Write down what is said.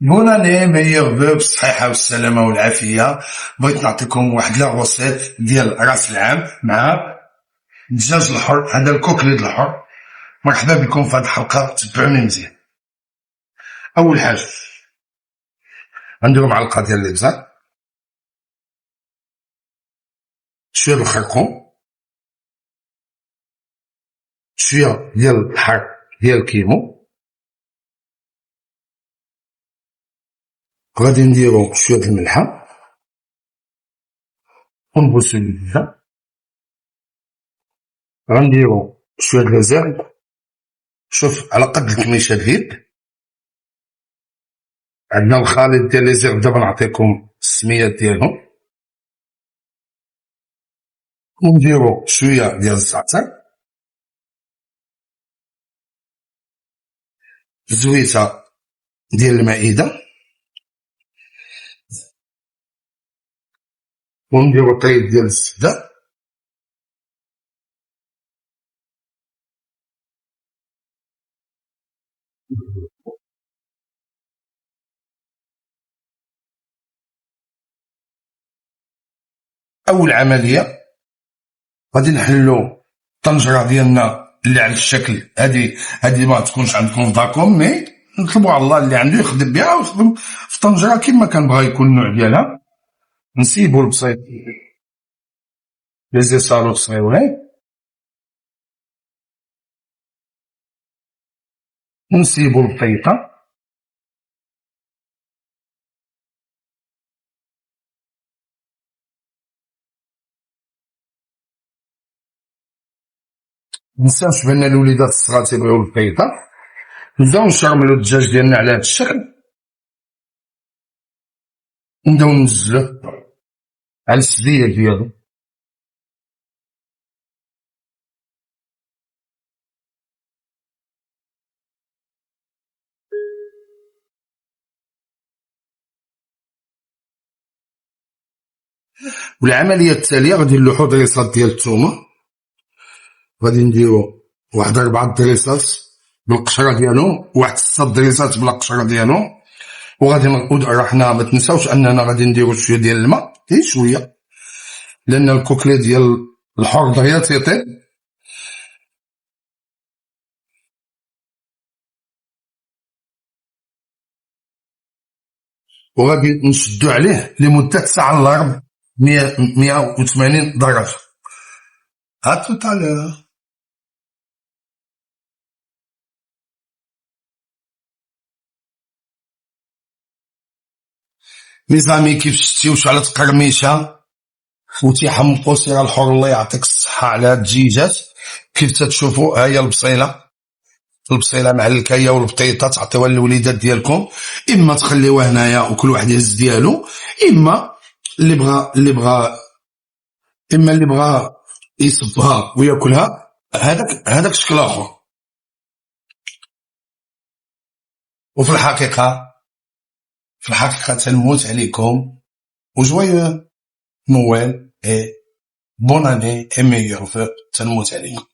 بون اني ميور فو بالصحيحه والسلامه والعافيه. بغيت نعطيكم واحد لا غوسيت ديال راس العام مع الدجاج الحر، هذا الكوكليد الحر. مرحبا بكم في هذه الحلقه، تبعوني مزيان. اول حاجه غنديرو معلقه ديال الابزار، شويه د الخرقوم، شويه ديال الحار ديال الكيمو، غادي نديرو شويه د الملحه ونبوسو الدجاج. غنديرو شويه د لازيرد، شوف على قد الكميشه ديال عندنا الخليط ديال لازيرد، دابا نعطيكم السميات ديالهم. ونديرو شويه ديال الزعتر، زويته ديال المائده، ونديرو طريد ديال الزبده، اول عمليه غادي نحلو الطنجره ديالنا اللي على الشكل هذه ما تكونش عندكم في داركم، مي نطلبوا على الله اللي عنده يخدم بها ويخدم في الطنجره كما كان بغا يكون النوع ديالها. نسيبو البسيط لي زيسالو صغيورين، ونسيبو البيطه، منساوش بان الوليدات الصغار تيبغيو البيطه. نبداو نشرملو الدجاج ديالنا على هذا الشكل، ونبداو ننزلوه على السديه ديالو. والعمليه التاليه غادي نلوحو دريسات ديال الثومه، غادي نديرو واحد 4 دريسات بالقشره ديالهم، واحد 6 دريسات بلا قشره ديالهم. وغادي حنا ما تنساوش اننا غادي نديرو شويه ديال الماء، غير شويه، لان الكوكلي ديال الحر دغيا تيطيب. وغادي نشدو عليه لمده ساعه الا ربع، 180 درجه. ا توتالور. ميزامي كيف شتي واش على تقرميشه وتيحمقوا سير الحر، الله يعطيك الصحه على هاد الدجاجات. كيف تتشوفوا ها هي البصيله مع الكايه والبطيطه، تعطيوها للوليدات ديالكم، اما تخليوها هنايا وكل واحد يهز ديالو، اما اللي بغى يصبها وياكلها، هذاك شكل اخر. وفي الحقيقه تنموت عليكم، وجويو نويل اي بون اني اي ميور فو، تنموت عليكم.